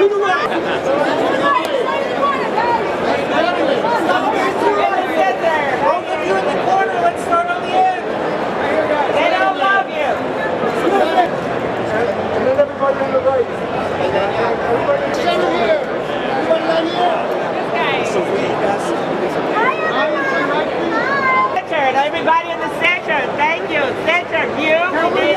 to the right. Both of you in the corner. Let's start on the end. They don't love you. And then everybody on the right. Everybody here. Everybody right here. So Center, and everybody in the center. Thank you. Center, Hugh. We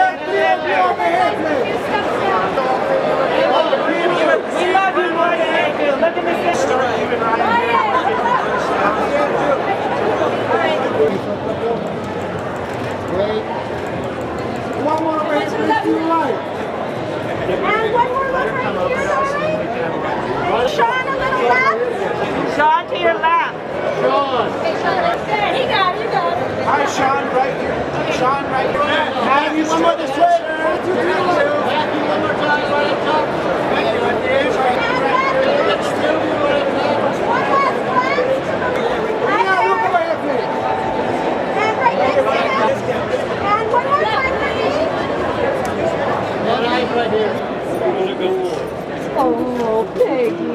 love you more than they do. Look at the center. Great. One more right to the right. And one more look right here, darling. Sean, a little left. Sean, to your left. Sean. Okay, Sean, right there. He got it, you got it. Hi, Sean, right here. Sean, right here. Matthew, one more this way. Matthew, one more time, right up top. Matthew, right there. Let's still be right up top. One last glance. Yeah, look away at me. And right next to him. And one more time for me. One eye right here. Oh, Peggy.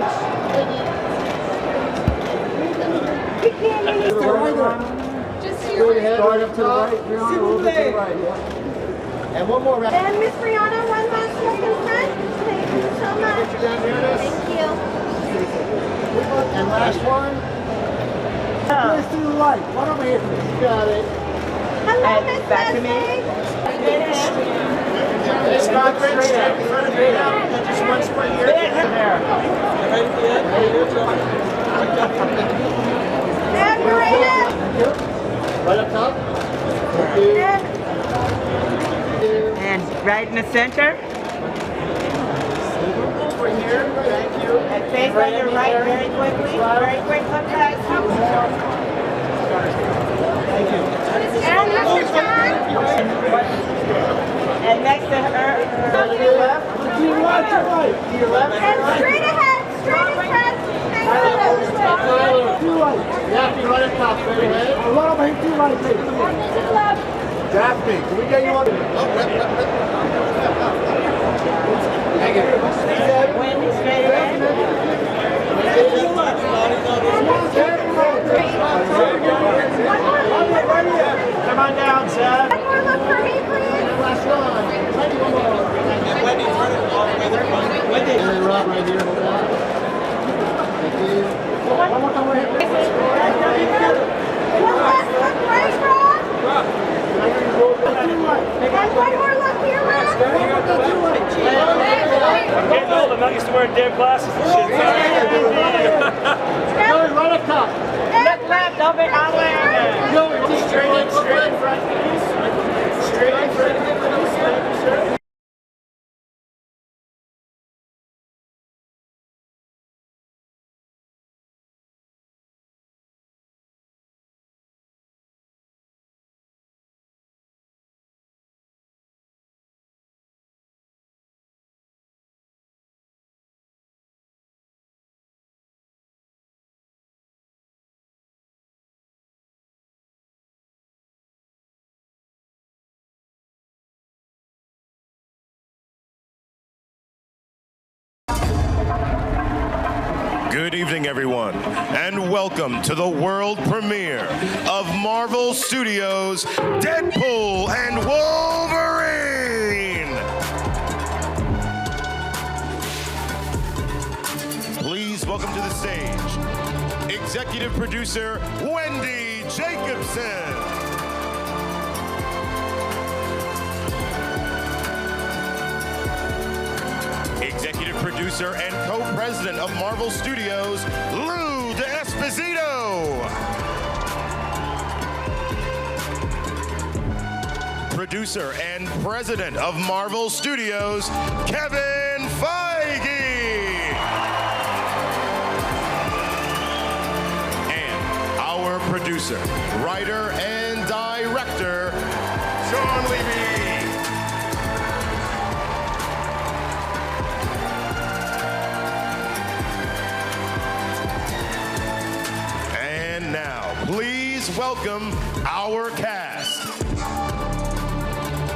Just to your right. Start up to the right. Brianna, a little bit to the right, yeah. And one more round. And Miss Brianna, one last look in front. Thank you so much. Thank you. And last one. Please to the right. One over here. You got it. Hello, Miss Back to me. Leslie. It's not straight in front of me now. Just one split here. And Marina. Right up top. And right in the center. Over here. Thank you. And face on your right very quickly. Very quick, look guys. Thank you. And Mr. John. And next to her. To your left. To your right. To your left. And straight ahead. Straight ahead. Tyler. To your right. Yeah, right up top. Straight ahead. Right over here to your right, please. Jackman, can we get you on? Wendy, straight ahead. Come on down, Seth. One more look for me, please. Last one. Wendy, one more. Wendy, turn it all the way there. Wendy. And then Rob right here. Thank you. One more time right here. One last look right, Rob. And one more look here, Rob. I'm getting old. I'm not used to wearing damn glasses and shit. Right up top. Look left, don't be not wearing it. Straight in front. Straight in front. Good evening, everyone, and welcome to the world premiere of Marvel Studios' Deadpool and Wolverine! Please welcome to the stage, executive producer Wendy Jacobson. Executive producer and co-president of Marvel Studios, Lou D'Esposito. Producer and president of Marvel Studios, Kevin Feige. And our producer, writer, and director, Sean Levy. Please welcome our cast.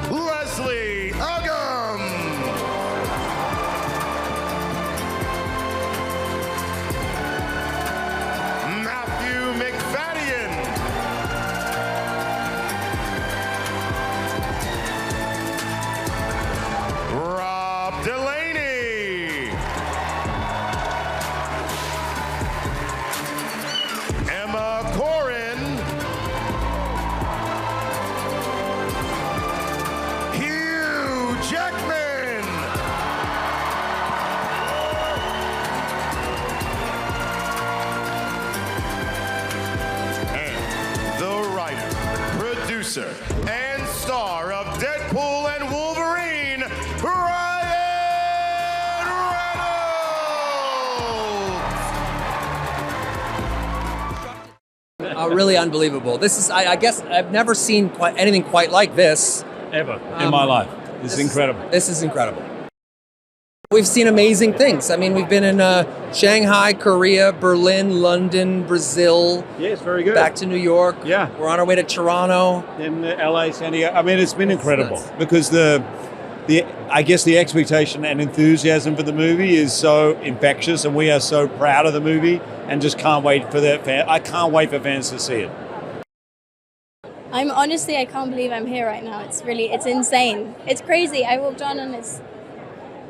Leslie Uggam. and star of Deadpool and Wolverine, Ryan Reynolds! Really unbelievable. This is, I guess, I've never seen anything quite like this. Ever in my life. This is incredible. This is incredible. We've seen amazing things. I mean, we've been in Shanghai, Korea, Berlin, London, Brazil. Yes, very good. Back to New York. Yeah. We're on our way to Toronto. In LA, San Diego. I mean, it's been incredible because I guess the expectation and enthusiasm for the movie is so infectious, and we are so proud of the movie and just can't wait for that. I can't wait for fans to see it. I can't believe I'm here right now. It's insane. It's crazy. I walked on and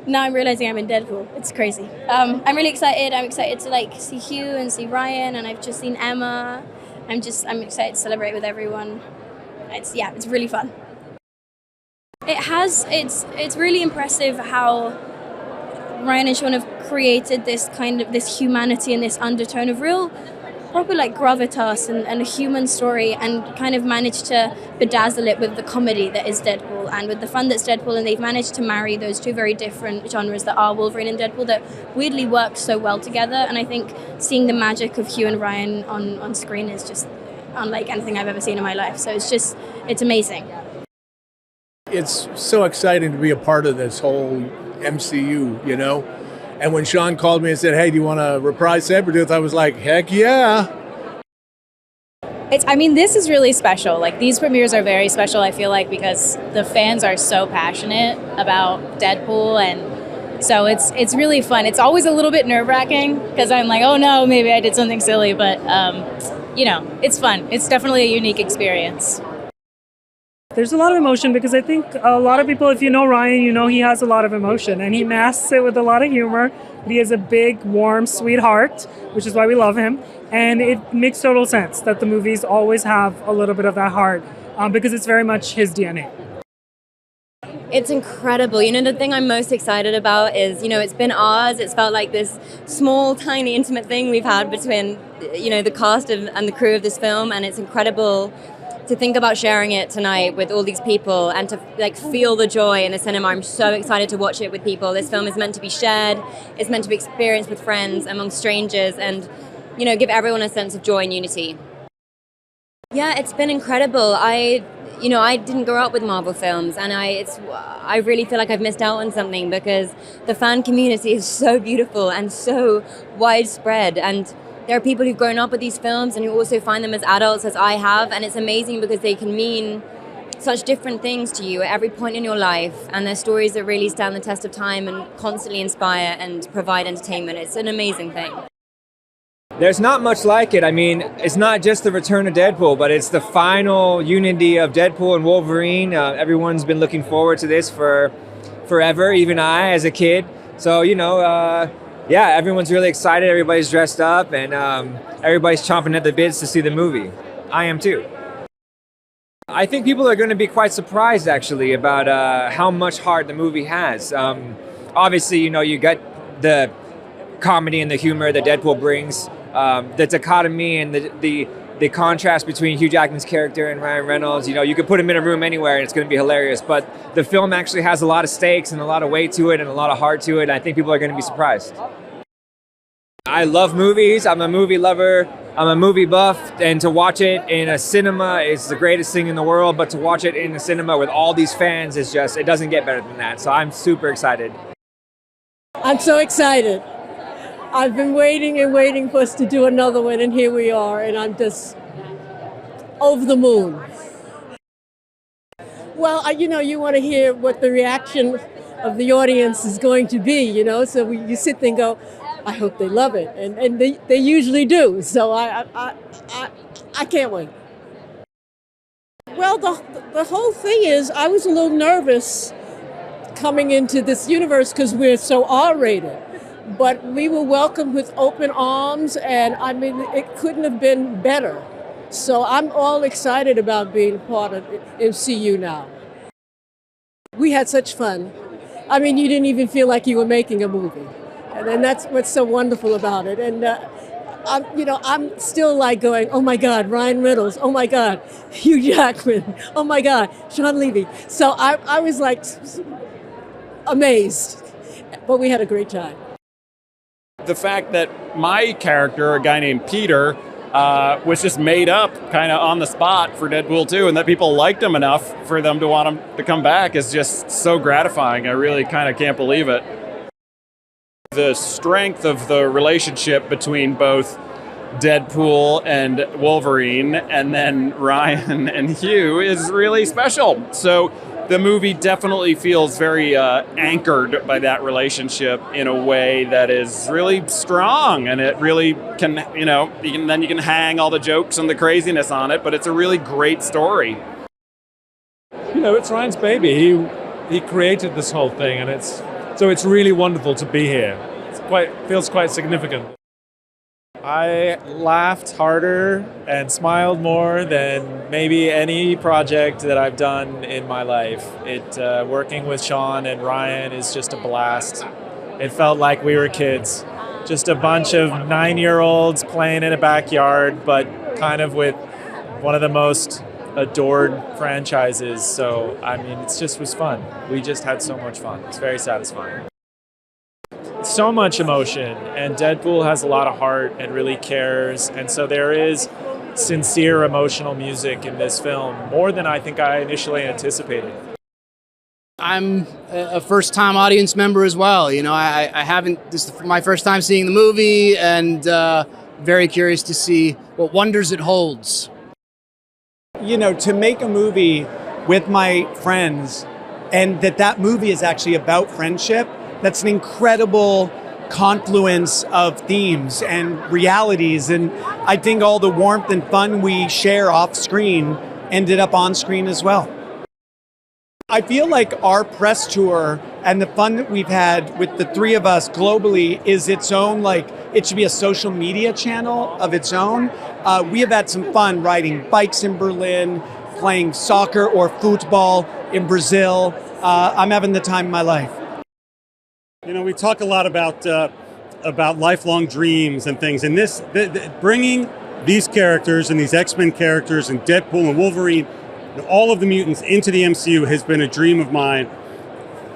now I'm realizing I'm in Deadpool. It's crazy. I'm really excited. I'm excited to see Hugh and see Ryan, and I've just seen Emma. I'm excited to celebrate with everyone. It's really fun. It's really impressive how Ryan and Sean have created this humanity and this undertone of real proper gravitas and a human story, and kind of managed to bedazzle it with the comedy that is Deadpool and with the fun that's Deadpool, and they've managed to marry those two very different genres that are Wolverine and Deadpool that weirdly work so well together. And I think seeing the magic of Hugh and Ryan on screen is just unlike anything I've ever seen in my life. So it's amazing. It's so exciting to be a part of this whole MCU, you know? And when Sean called me and said, hey, do you want to reprise Sabretooth? I was like, heck yeah. This is really special. These premieres are very special, I feel like, because the fans are so passionate about Deadpool, and so it's really fun. It's always a little bit nerve-wracking because I'm like, oh no, maybe I did something silly, but it's fun. It's definitely a unique experience. There's a lot of emotion because I think a lot of people, if you know Ryan, you know he has a lot of emotion, and he masks it with a lot of humor. But he has a big, warm, sweet heart, which is why we love him. And it makes total sense that the movies always have a little bit of that heart because it's very much his DNA. It's incredible. The thing I'm most excited about is, it's been ours. It's felt like this small, tiny, intimate thing we've had between, the cast and the crew of this film, and it's incredible to think about sharing it tonight with all these people and to feel the joy in the cinema. I'm so excited to watch it with people. This film is meant to be shared. It's meant to be experienced with friends, among strangers, and give everyone a sense of joy and unity. Yeah, it's been incredible. I didn't grow up with Marvel films, and I really feel like I've missed out on something because the fan community is so beautiful and so widespread, and there are people who've grown up with these films and who also find them as adults, as I have, and it's amazing because they can mean such different things to you at every point in your life, and they're stories that really stand the test of time and constantly inspire and provide entertainment. It's an amazing thing. There's not much like it. It's not just the return of Deadpool, but it's the final unity of Deadpool and Wolverine. Everyone's been looking forward to this for forever, even I as a kid. So, yeah, everyone's really excited. Everybody's dressed up, and everybody's chomping at the bits to see the movie. I am too. I think people are going to be quite surprised, actually, about how much heart the movie has. Obviously, you got the comedy and the humor that Deadpool brings, the dichotomy and the contrast between Hugh Jackman's character and Ryan Reynolds. You could put him in a room anywhere and it's going to be hilarious. But the film actually has a lot of stakes and a lot of weight to it and a lot of heart to it. And I think people are going to be surprised. I love movies. I'm a movie lover. I'm a movie buff. And to watch it in a cinema is the greatest thing in the world. But to watch it in a cinema with all these fans is just, it doesn't get better than that. So I'm super excited. I'm so excited. I've been waiting and waiting for us to do another one, and here we are, and I'm just over the moon. Well, you want to hear what the reaction of the audience is going to be, so you sit there and go, I hope they love it, and they usually do, so I can't wait. Well, the whole thing is, I was a little nervous coming into this universe because we're so R-rated. But we were welcomed with open arms, and it couldn't have been better. So I'm all excited about being part of MCU now. We had such fun. You didn't even feel like you were making a movie. And that's what's so wonderful about it. And I'm still like going, oh my God, Ryan Reynolds, oh my God, Hugh Jackman, oh my God, Sean Levy. So I was like amazed, but we had a great time. The fact that my character, a guy named Peter, was just made up kind of on the spot for Deadpool 2, and that people liked him enough for them to want him to come back is just so gratifying. I really kind of can't believe it. The strength of the relationship between both Deadpool and Wolverine, and then Ryan and Hugh, is really special. So the movie definitely feels very anchored by that relationship in a way that is really strong, and it really can, then you can hang all the jokes and the craziness on it, but it's a really great story. It's Ryan's baby. He created this whole thing, and it's really wonderful to be here. Feels quite significant. I laughed harder and smiled more than maybe any project that I've done in my life. Working with Sean and Ryan is just a blast. It felt like we were kids, just a bunch of 9-year-olds playing in a backyard, but kind of with one of the most adored franchises. So, it just was fun. We just had so much fun. It's very satisfying. So much emotion, and Deadpool has a lot of heart and really cares, and so there is sincere emotional music in this film, more than I think I initially anticipated. I'm a first-time audience member as well. I haven't, this is my first time seeing the movie, and very curious to see what wonders it holds. To make a movie with my friends, and that movie is actually about friendship, that's an incredible confluence of themes and realities. And I think all the warmth and fun we share off screen ended up on screen as well. I feel like our press tour and the fun that we've had with the three of us globally is its own, it should be a social media channel of its own. We have had some fun riding bikes in Berlin, playing soccer or football in Brazil. I'm having the time of my life. We talk a lot about lifelong dreams and things, and bringing these characters and these X-Men characters and Deadpool and Wolverine, all of the mutants into the MCU has been a dream of mine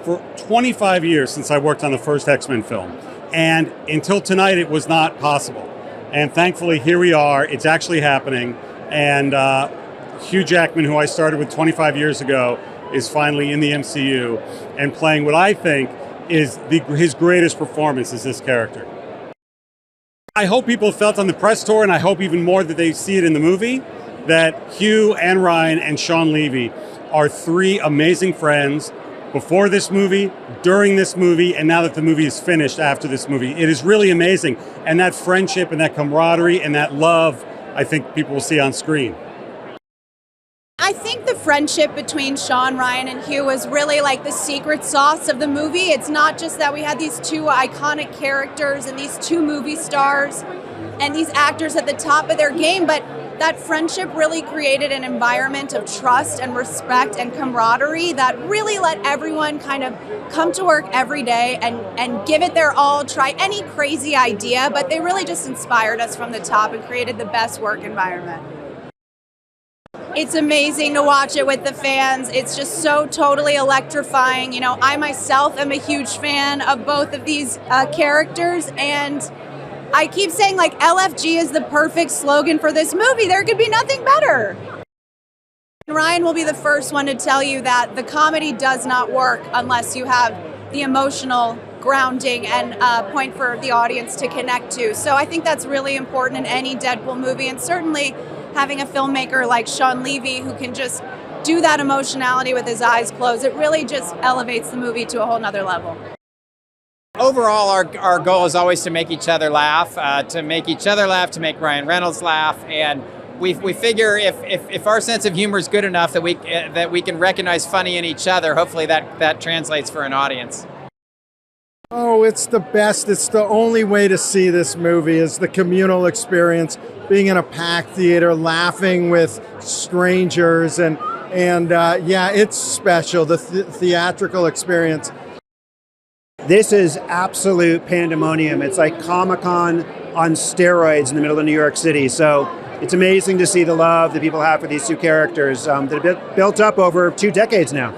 for 25 years since I worked on the first X-Men film. And until tonight, it was not possible. And thankfully, here we are. It's actually happening. And Hugh Jackman, who I started with 25 years ago, is finally in the MCU and playing what I think is his greatest performance as this character. I hope people felt on the press tour, and I hope even more that they see it in the movie, that Hugh and Ryan and Sean Levy are three amazing friends before this movie, during this movie, and now that the movie is finished after this movie. It is really amazing. And that friendship and that camaraderie and that love, I think people will see on screen. I think the friendship between Sean, Ryan, and Hugh was really like the secret sauce of the movie. It's not just that we had these two iconic characters and these two movie stars and these actors at the top of their game, but that friendship really created an environment of trust and respect and camaraderie that really let everyone kind of come to work every day and give it their all, try any crazy idea, but they really just inspired us from the top and created the best work environment. It's amazing to watch it with the fans. It's just so totally electrifying. I myself am a huge fan of both of these characters, and I keep saying LFG is the perfect slogan for this movie. There could be nothing better. Ryan will be the first one to tell you that the comedy does not work unless you have the emotional grounding and point for the audience to connect to. So I think that's really important in any Deadpool movie, and certainly having a filmmaker like Sean Levy who can just do that emotionality with his eyes closed, it really just elevates the movie to a whole nother level. Overall, our goal is always to make each other laugh, to make Ryan Reynolds laugh, and we figure if our sense of humor is good enough that we can recognize funny in each other, hopefully that translates for an audience. Oh, it's the best. It's the only way to see this movie is the communal experience, being in a packed theater, laughing with strangers, and yeah, it's special, the theatrical experience. This is absolute pandemonium. It's like Comic-Con on steroids in the middle of New York City. So it's amazing to see the love that people have for these two characters that have been built up over 2 decades now.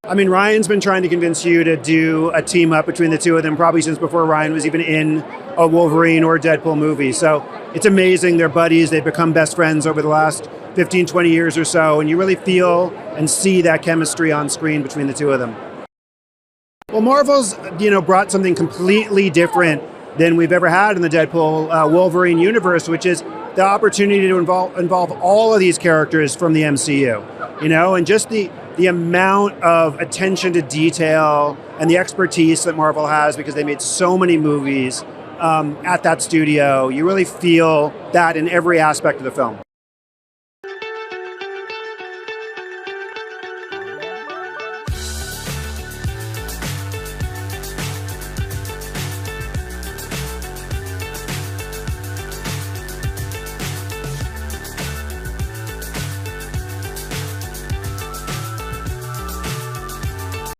I mean, Ryan's been trying to convince you to do a team up between the two of them probably since before Ryan was even in a Wolverine or Deadpool movie. So it's amazing. They're buddies. They've become best friends over the last 15, 20 years or so. And you really feel and see that chemistry on screen between the two of them. Well, Marvel's, brought something completely different than we've ever had in the Deadpool Wolverine universe, which is the opportunity to involve all of these characters from the MCU, and just the amount of attention to detail and the expertise that Marvel has because they made so many movies at that studio. You really feel that in every aspect of the film.